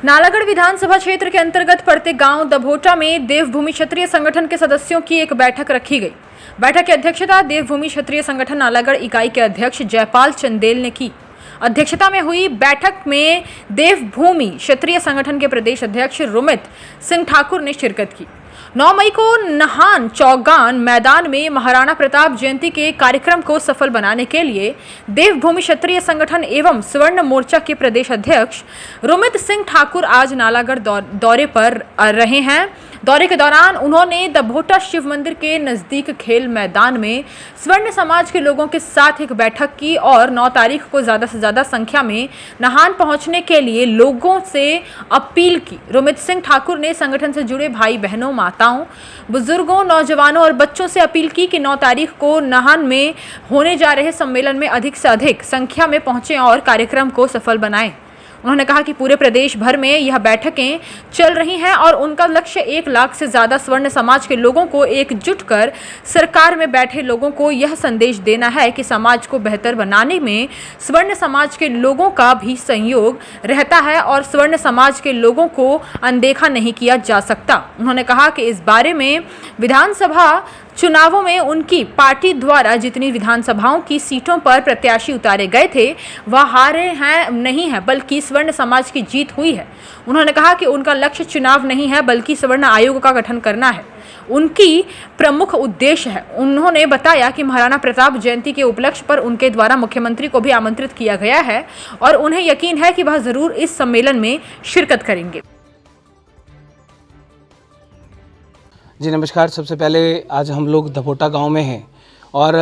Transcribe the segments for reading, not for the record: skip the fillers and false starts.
नालागढ़ विधानसभा क्षेत्र के अंतर्गत पड़ते गांव दभोटा में देवभूमि क्षत्रिय संगठन के सदस्यों की एक बैठक रखी गई। बैठक की अध्यक्षता देवभूमि क्षत्रिय संगठन नालागढ़ इकाई के अध्यक्ष जयपाल चंदेल ने की। अध्यक्षता में हुई बैठक में देवभूमि क्षत्रिय संगठन के प्रदेश अध्यक्ष रुमित सिंह ठाकुर ने शिरकत की। 9 मई को नाहन चौगान मैदान में महाराणा प्रताप जयंती के कार्यक्रम को सफल बनाने के लिए देवभूमि क्षत्रिय संगठन एवं स्वर्ण मोर्चा के प्रदेश अध्यक्ष रुमित सिंह ठाकुर आज नालागढ़ दौरे पर रहे हैं। दौरे के दौरान उन्होंने दभोटा शिव मंदिर के नजदीक खेल मैदान में स्वर्ण समाज के लोगों के साथ एक बैठक की और 9 तारीख को ज्यादा से ज्यादा संख्या में नाहन पहुंचने के लिए लोगों से अपील की। रुमित सिंह ठाकुर ने संगठन से जुड़े भाई बहनों, माताओं, बुजुर्गों, नौजवानों और बच्चों से अपील की कि 9 तारीख को नाहन में होने जा रहे सम्मेलन में अधिक से अधिक संख्या में पहुंचे और कार्यक्रम को सफल बनाएं। उन्होंने कहा कि पूरे प्रदेश भर में यह बैठकें चल रही हैं और उनका लक्ष्य 1 लाख से ज़्यादा स्वर्ण समाज के लोगों को एकजुट कर सरकार में बैठे लोगों को यह संदेश देना है कि समाज को बेहतर बनाने में स्वर्ण समाज के लोगों का भी सहयोग रहता है और स्वर्ण समाज के लोगों को अनदेखा नहीं किया जा सकता। उन्होंने कहा कि इस बारे में विधानसभा चुनावों में उनकी पार्टी द्वारा जितनी विधानसभाओं की सीटों पर प्रत्याशी उतारे गए थे वह हारे हैं नहीं है बल्कि स्वर्ण समाज की जीत हुई है। उन्होंने कहा कि उनका लक्ष्य चुनाव नहीं है बल्कि स्वर्ण आयोग का गठन करना है, उनकी प्रमुख उद्देश्य है। उन्होंने बताया कि महाराणा प्रताप जयंती के उपलक्ष्य पर उनके द्वारा मुख्यमंत्री को भी आमंत्रित किया गया है और उन्हें यकीन है कि वह जरूर इस सम्मेलन में शिरकत करेंगे। जी नमस्कार। सबसे पहले आज हम लोग दभोटा गांव में हैं और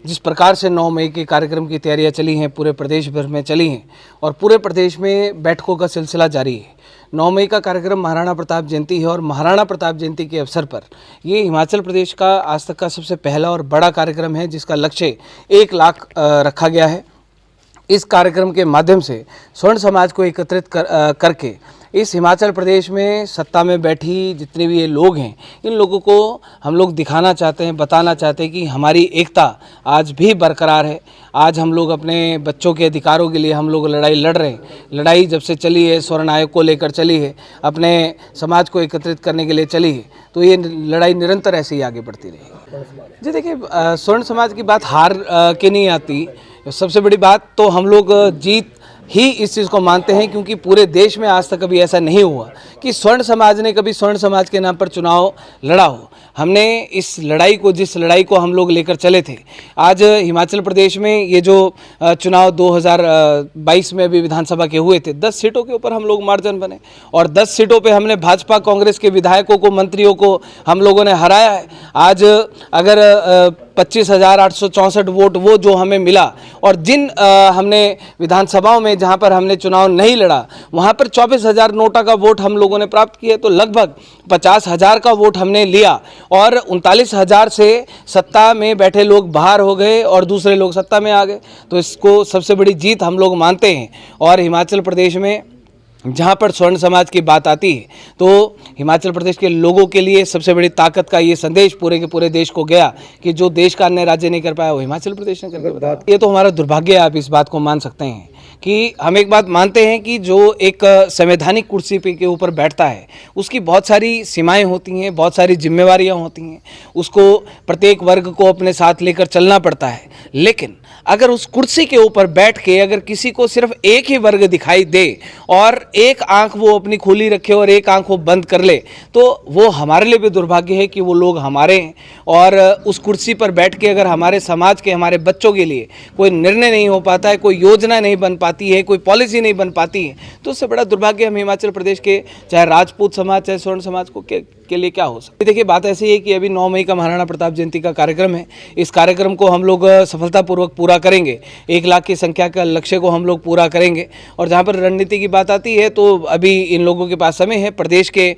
जिस प्रकार से 9 मई के कार्यक्रम की तैयारियां चली हैं, पूरे प्रदेश भर में चली हैं और पूरे प्रदेश में बैठकों का सिलसिला जारी है। 9 मई का कार्यक्रम महाराणा प्रताप जयंती है और महाराणा प्रताप जयंती के अवसर पर ये हिमाचल प्रदेश का आज तक का सबसे पहला और बड़ा कार्यक्रम है जिसका लक्ष्य 1 लाख रखा गया है। इस कार्यक्रम के माध्यम से स्वर्ण समाज को एकत्रित करके इस हिमाचल प्रदेश में सत्ता में बैठी जितने भी ये लोग हैं, इन लोगों को हम लोग दिखाना चाहते हैं, बताना चाहते हैं कि हमारी एकता आज भी बरकरार है। आज हम लोग अपने बच्चों के अधिकारों के लिए हम लोग लड़ाई लड़ रहे हैं। लड़ाई जब से चली है, स्वर्ण आयोग को लेकर चली है, अपने समाज को एकत्रित करने के लिए चली है, तो ये लड़ाई निरंतर ऐसे ही आगे बढ़ती रहेगी। जी देखिए, स्वर्ण समाज की बात हार के नहीं आती। सबसे बड़ी बात तो हम लोग जीत ही इस चीज़ को मानते हैं क्योंकि पूरे देश में आज तक कभी ऐसा नहीं हुआ कि स्वर्ण समाज ने कभी स्वर्ण समाज के नाम पर चुनाव लड़ा हो। हमने इस लड़ाई को, जिस लड़ाई को हम लोग लेकर चले थे, आज हिमाचल प्रदेश में ये जो चुनाव 2022 में अभी विधानसभा के हुए थे, 10 सीटों के ऊपर हम लोग मार्जिन बने और 10 सीटों पे हमने भाजपा कांग्रेस के विधायकों को, मंत्रियों को हम लोगों ने हराया है। आज अगर 25,864 वोट वो जो हमें मिला और जिन हमने विधानसभाओं में जहां पर हमने चुनाव नहीं लड़ा वहां पर 24,000 नोटा का वोट हम लोगों ने प्राप्त किया, तो लगभग 50,000 का वोट हमने लिया और 39,000 से सत्ता में बैठे लोग बाहर हो गए और दूसरे लोग सत्ता में आ गए। तो इसको सबसे बड़ी जीत हम लोग मानते हैं और हिमाचल प्रदेश में जहाँ पर स्वर्ण समाज की बात आती है तो हिमाचल प्रदेश के लोगों के लिए सबसे बड़ी ताकत का ये संदेश पूरे के पूरे देश को गया कि जो देश का अन्य राज्य नहीं कर पाया वो हिमाचल प्रदेश ने करके बताया। ये तो हमारा दुर्भाग्य है, आप इस बात को मान सकते हैं कि हम एक बात मानते हैं कि जो एक संवैधानिक कुर्सी पे के ऊपर बैठता है उसकी बहुत सारी सीमाएं होती हैं, बहुत सारी जिम्मेवारियां होती हैं, उसको प्रत्येक वर्ग को अपने साथ लेकर चलना पड़ता है। लेकिन अगर उस कुर्सी के ऊपर बैठ के अगर किसी को सिर्फ एक ही वर्ग दिखाई दे और एक आंख वो अपनी खुली रखे और एक आंख वो बंद कर ले, तो वो हमारे लिए भी दुर्भाग्य है कि वो लोग हमारे हैं और उस कुर्सी पर बैठ के अगर हमारे समाज के, हमारे बच्चों के लिए कोई निर्णय नहीं हो पाता है, कोई योजना नहीं बन पाती है, कोई पॉलिसी नहीं बन पाती है, तो उससे बड़ा दुर्भाग्य हम हिमाचल प्रदेश के चाहे राजपूत समाज चाहे स्वर्ण समाज को के लिए क्या हो सकता है। देखिए, बात ऐसी है कि अभी 9 मई का महाराणा प्रताप जयंती का कार्यक्रम है। इस कार्यक्रम को हम लोग सफलतापूर्वक पूरा करेंगे, 1 लाख की संख्या का लक्ष्य को हम लोग पूरा करेंगे। और जहाँ पर रणनीति की बात आती है तो अभी इन लोगों के पास समय है। प्रदेश के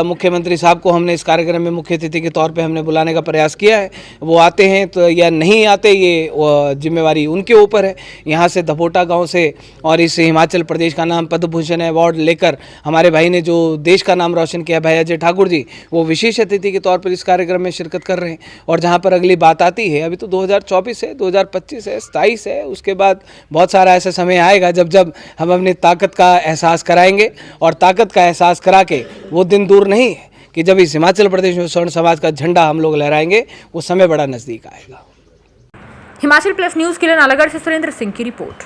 मुख्यमंत्री साहब को हमने इस कार्यक्रम में मुख्य अतिथि के तौर पर हमने बुलाने का प्रयास किया है। वो आते हैं तो या नहीं आते, ये जिम्मेवारी उनके ऊपर है। यहाँ से दभोटा गाँव से और इस हिमाचल प्रदेश का नाम पद्म भूषण अवार्ड लेकर हमारे भाई ने जो देश का नाम रोशन किया, भाई अजय ठाकुर जी, वो विशेष अतिथि के तौर पर इस कार्यक्रम में शिरकत कर रहे हैं। और जहाँ पर अगली बात आती है, अभी तो 2024 है, 2025 है, 27 है, उसके बाद बहुत सारा ऐसा समय आएगा जब हम अपनी ताकत का एहसास कराएंगे। और ताकत का एहसास करा के वो दिन दूर नहीं है कि जब इस हिमाचल प्रदेश में स्वर्ण समाज का झंडा हम लोग लहराएंगे, वो समय बड़ा नज़दीक आएगा। हिमाचल प्लस न्यूज़ के लिए नालागढ़ से सुरेंद्र सिंह की रिपोर्ट।